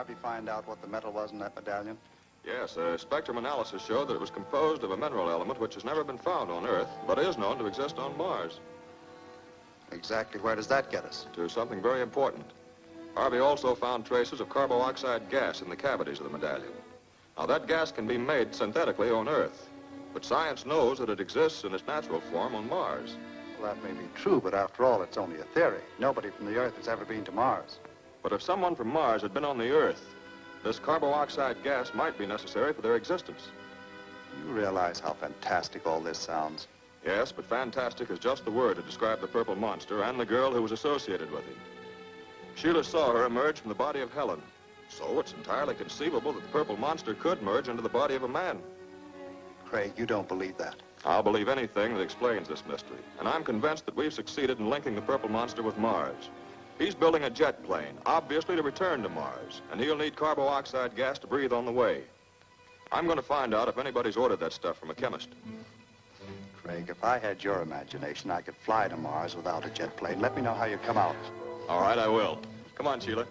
Harvey find out what the metal was in that medallion? Yes, a spectrum analysis showed that it was composed of a mineral element which has never been found on Earth, but is known to exist on Mars. Exactly where does that get us? To something very important. Harvey also found traces of carboxide gas in the cavities of the medallion. Now, that gas can be made synthetically on Earth, but science knows that it exists in its natural form on Mars. Well, that may be true, but after all, it's only a theory. Nobody from the Earth has ever been to Mars. But if someone from Mars had been on the Earth, this carboxide gas might be necessary for their existence. You realize how fantastic all this sounds? Yes, but fantastic is just the word to describe the purple monster and the girl who was associated with him. Sheila saw her emerge from the body of Helen, so it's entirely conceivable that the purple monster could merge into the body of a man. Craig, you don't believe that. I'll believe anything that explains this mystery, and I'm convinced that we've succeeded in linking the purple monster with Mars. He's building a jet plane, obviously to return to Mars, and he'll need carboxide gas to breathe on the way. I'm going to find out if anybody's ordered that stuff from a chemist. Craig, if I had your imagination, I could fly to Mars without a jet plane. Let me know how you come out. All right, I will. Come on, Sheila.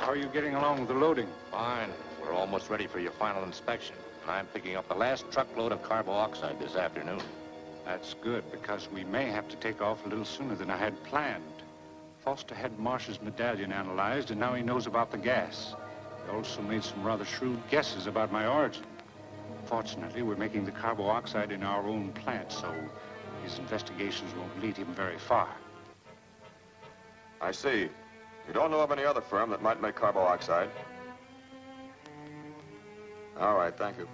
How are you getting along with the loading? Fine. We're almost ready for your final inspection. I'm picking up the last truckload of carboxide this afternoon. That's good, because we may have to take off a little sooner than I had planned. Foster had Marcia's medallion analyzed, and now he knows about the gas. He also made some rather shrewd guesses about my origin. Fortunately, we're making the carboxide in our own plant, so his investigations won't lead him very far. I see. You don't know of any other firm that might make carboxide? All right, thank you.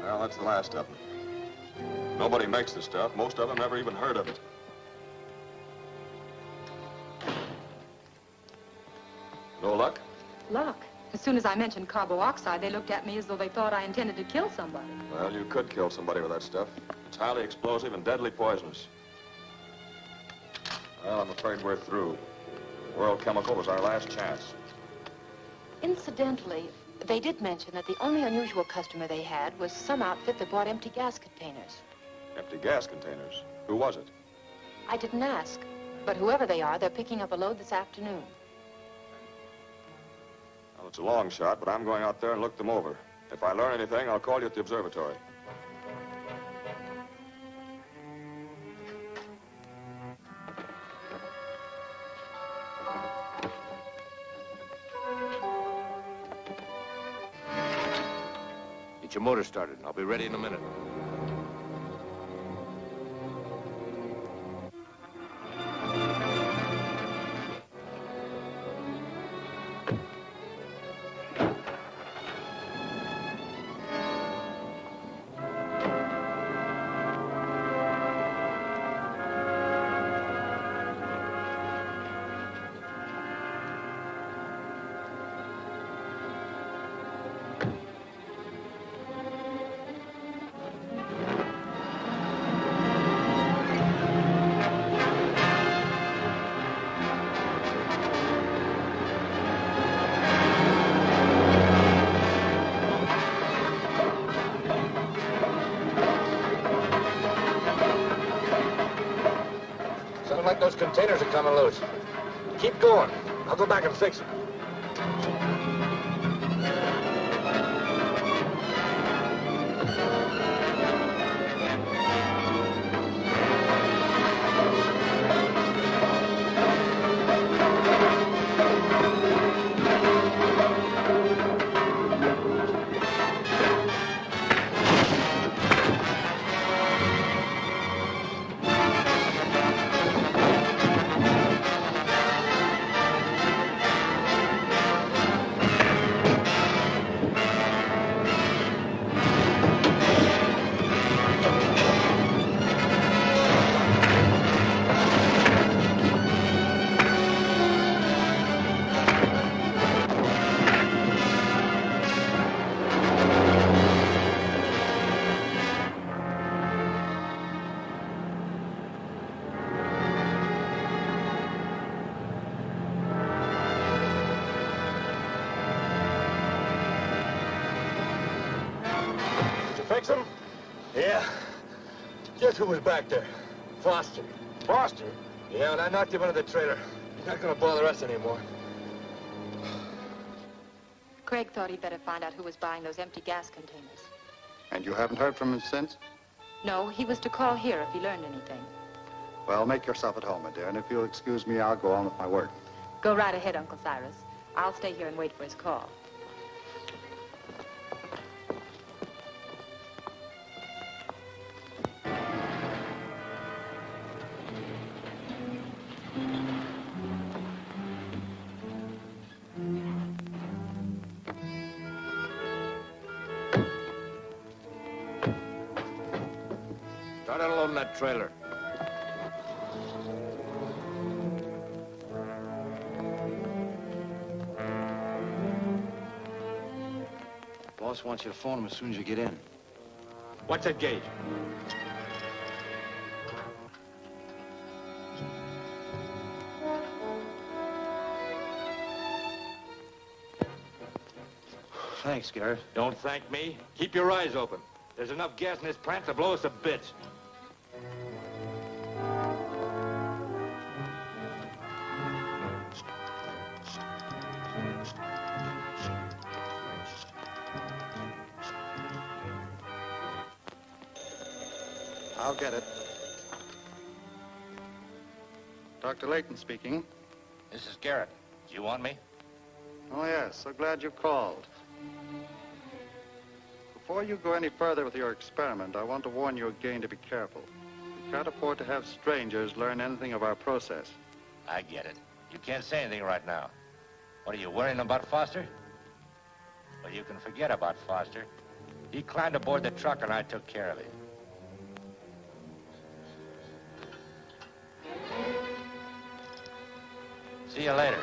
Well, that's the last of them. Nobody makes the stuff. Most of them never even heard of it. No luck? Luck? As soon as I mentioned carboxide, they looked at me as though they thought I intended to kill somebody. Well, you could kill somebody with that stuff. It's highly explosive and deadly poisonous. Well, I'm afraid we're through. World Chemical was our last chance. Incidentally, they did mention that the only unusual customer they had was some outfit that bought empty gas containers. Empty gas containers? Who was it? I didn't ask, but whoever they are, they're picking up a load this afternoon. Well, it's a long shot, but I'm going out there and look them over. If I learn anything, I'll call you at the observatory. Get your motor started. I'll be ready in a minute. like those containers are coming loose. Keep going. I'll go back and fix them. Fix him? Yeah. Guess who was back there? Foster. Foster? Yeah, when I knocked him under the trailer. He's not gonna bother us anymore. Craig thought he'd better find out who was buying those empty gas containers. And you haven't heard from him since? No, he was to call here if he learned anything. Well, make yourself at home, my dear, and if you'll excuse me, I'll go on with my work. Go right ahead, Uncle Cyrus. I'll stay here and wait for his call. Start unloading that trailer. Boss wants you to phone him as soon as you get in. What's that gauge? Thanks, Garrett. Don't thank me. Keep your eyes open. There's enough gas in this plant to blow us to bits. I'll get it. Dr. Layton speaking. This is Garrett. Do you want me? Oh, yes. So glad you called. Before you go any further with your experiment, I want to warn you again to be careful. We can't afford to have strangers learn anything of our process. I get it. You can't say anything right now. What, are you worrying about Foster? Well, you can forget about Foster. He climbed aboard the truck and I took care of him. See you later.